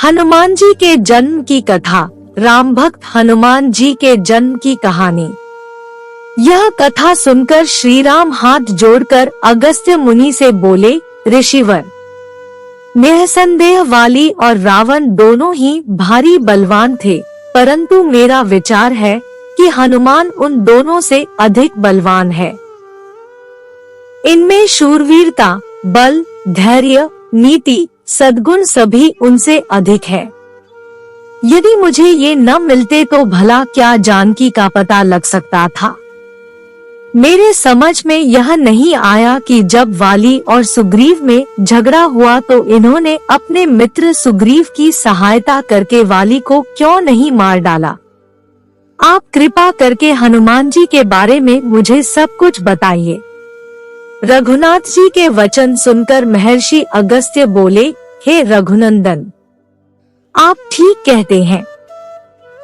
हनुमान जी के जन्म की कथा। राम भक्त हनुमान जी के जन्म की कहानी। यह कथा सुनकर श्री राम हाथ जोड़कर अगस्त्य मुनि से बोले, ऋषिवर, निसंदेह वाली और रावण दोनों ही भारी बलवान थे, परंतु मेरा विचार है कि हनुमान उन दोनों से अधिक बलवान है। इनमें शूरवीरता, बल, धैर्य, नीति, सद्गुण सभी उनसे अधिक है। यदि मुझे ये न मिलते तो भला क्या जानकी का पता लग सकता था। मेरे समझ में यह नहीं आया कि जब वाली और सुग्रीव में झगड़ा हुआ तो इन्होंने अपने मित्र सुग्रीव की सहायता करके वाली को क्यों नहीं मार डाला। आप कृपा करके हनुमान जी के बारे में मुझे सब कुछ बताइए। रघुनाथ जी के वचन सुनकर महर्षि अगस्त्य बोले, हे रघुनंदन, आप ठीक कहते हैं।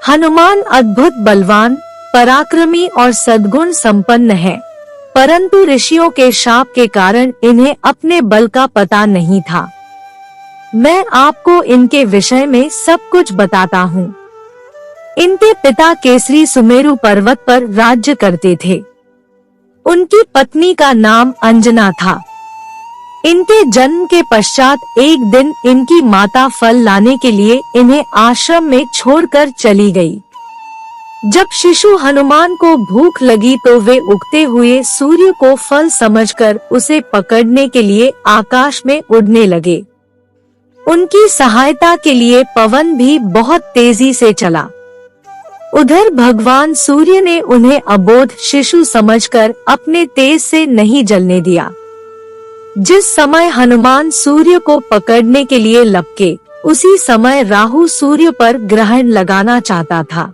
हनुमान अद्भुत बलवान, पराक्रमी और सद्गुण संपन्न है, परंतु ऋषियों के शाप के कारण इन्हें अपने बल का पता नहीं था। मैं आपको इनके विषय में सब कुछ बताता हूँ। इनके पिता केसरी सुमेरु पर्वत पर राज्य करते थे। उनकी पत्नी का नाम अंजना था। इनके जन्म के पश्चात एक दिन इनकी माता फल लाने के लिए इन्हें आश्रम में छोड़कर चली गई। जब शिशु हनुमान को भूख लगी तो वे उगते हुए सूर्य को फल समझकर उसे पकड़ने के लिए आकाश में उड़ने लगे। उनकी सहायता के लिए पवन भी बहुत तेजी से चला। उधर भगवान सूर्य ने उन्हें अबोध शिशु समझकर अपने तेज से नहीं जलने दिया। जिस समय हनुमान सूर्य को पकड़ने के लिए लपके, उसी समय राहु सूर्य पर ग्रहण लगाना चाहता था।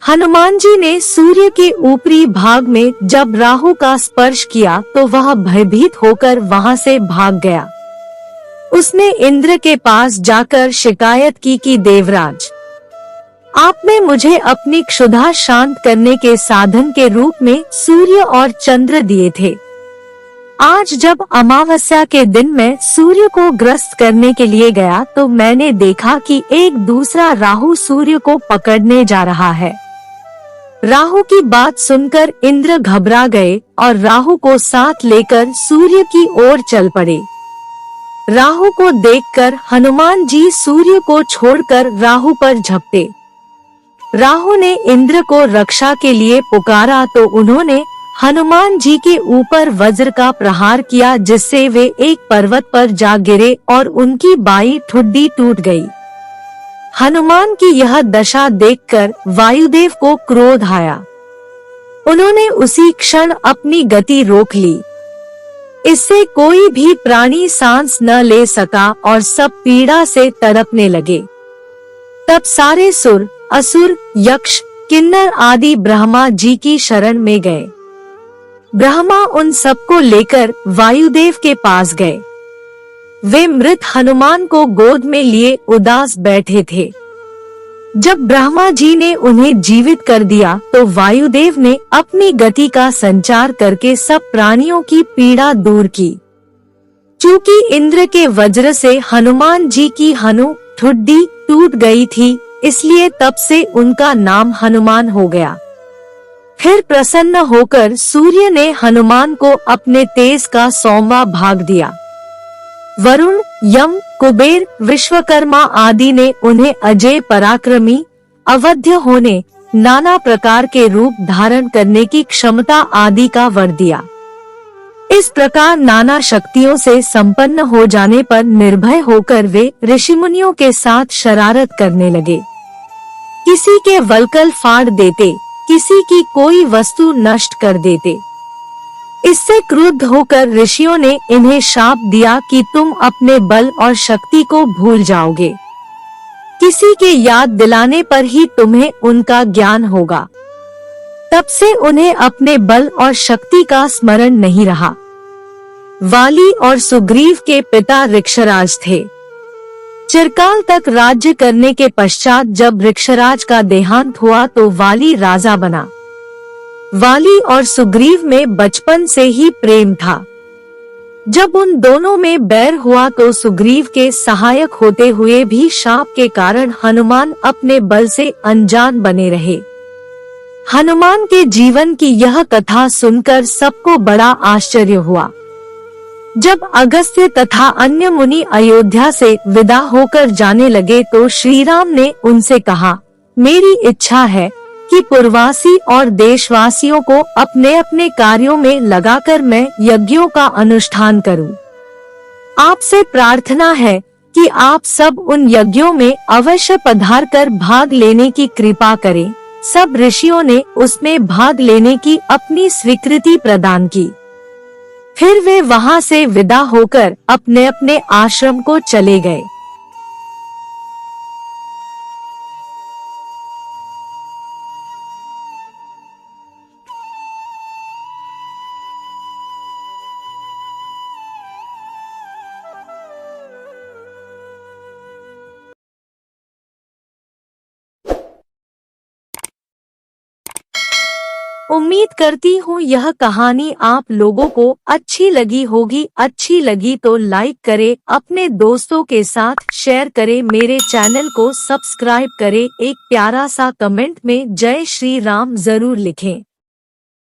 हनुमान जी ने सूर्य के ऊपरी भाग में जब राहु का स्पर्श किया तो वह भयभीत होकर वहां से भाग गया। उसने इंद्र के पास जाकर शिकायत की कि देवराज, आपने मुझे अपनी क्षुधा शांत करने के साधन के रूप में सूर्य और चंद्र दिए थे। आज जब अमावस्या के दिन मैं सूर्य को ग्रस्त करने के लिए गया तो मैंने देखा कि एक दूसरा राहु सूर्य को पकड़ने जा रहा है। राहु की बात सुनकर इंद्र घबरा गए और राहु को साथ लेकर सूर्य की ओर चल पड़े। राहु को देखकर हनुमान जी सूर्य को छोड़कर राहु पर झपटे। राहु ने इंद्र को रक्षा के लिए पुकारा तो उन्होंने हनुमान जी के ऊपर वज्र का प्रहार किया, जिससे वे एक पर्वत पर जा गिरे और उनकी बाई ठुड्डी टूट गई। हनुमान की यह दशा देखकर वायुदेव को क्रोध आया। उन्होंने उसी क्षण अपनी गति रोक ली। इससे कोई भी प्राणी सांस न ले सका और सब पीड़ा से तड़पने लगे। तब सारे सुर, असुर, यक्ष, किन्नर आदि ब्रह्मा जी की शरण में गए। ब्रह्मा उन सबको लेकर वायुदेव के पास गए। वे मृत हनुमान को गोद में लिए उदास बैठे थे। जब ब्रह्मा जी ने उन्हें जीवित कर दिया तो वायुदेव ने अपनी गति का संचार करके सब प्राणियों की पीड़ा दूर की। चूंकि इंद्र के वज्र से हनुमान जी की हनु ठुड्डी टूट गई थी, इसलिए तब से उनका नाम हनुमान हो गया। फिर प्रसन्न होकर सूर्य ने हनुमान को अपने तेज का 100वां भाग दिया। वरुण, यम, कुबेर, विश्वकर्मा आदि ने उन्हें अजय, पराक्रमी, अवध्य होने, नाना प्रकार के रूप धारण करने की क्षमता आदि का वर दिया। इस प्रकार नाना शक्तियों से संपन्न हो जाने पर निर्भय होकर वे ऋषिमुनियों के साथ शरारत करने लगे। किसी के वल्कल फाड़ देते, किसी की कोई वस्तु नष्ट कर देते। इससे क्रुद्ध होकर ऋषियों ने इन्हें शाप दिया कि तुम अपने बल और शक्ति को भूल जाओगे। किसी के याद दिलाने पर ही तुम्हें उनका ज्ञान होगा। तब से उन्हें अपने बल और शक्ति का स्मरण नहीं रहा। वाली और सुग्रीव के पिता ऋक्षराज थे। चिरकाल तक राज्य करने के पश्चात जब ऋक्षराज का देहांत हुआ तो वाली राजा बना। वाली और सुग्रीव में बचपन से ही प्रेम था। जब उन दोनों में बैर हुआ तो सुग्रीव के सहायक होते हुए भी शाप के कारण हनुमान अपने बल से अनजान बने रहे। हनुमान के जीवन की यह कथा सुनकर सबको बड़ा आश्चर्य हुआ। जब अगस्त्य तथा अन्य मुनि अयोध्या से विदा होकर जाने लगे तो श्री राम ने उनसे कहा, मेरी इच्छा है कि पुरवासी और देशवासियों को अपने अपने कार्यों में लगाकर मैं यज्ञों का अनुष्ठान करूं। आपसे प्रार्थना है कि आप सब उन यज्ञों में अवश्य पधार कर भाग लेने की कृपा करें। सब ऋषियों ने उसमें भाग लेने की अपनी स्वीकृति प्रदान की। फिर वे वहां से विदा होकर अपने अपने आश्रम को चले गए। उम्मीद करती हूँ यह कहानी आप लोगों को अच्छी लगी होगी। अच्छी लगी तो लाइक करें, अपने दोस्तों के साथ शेयर करें, मेरे चैनल को सब्सक्राइब करें। एक प्यारा सा कमेंट में जय श्री राम जरूर लिखें।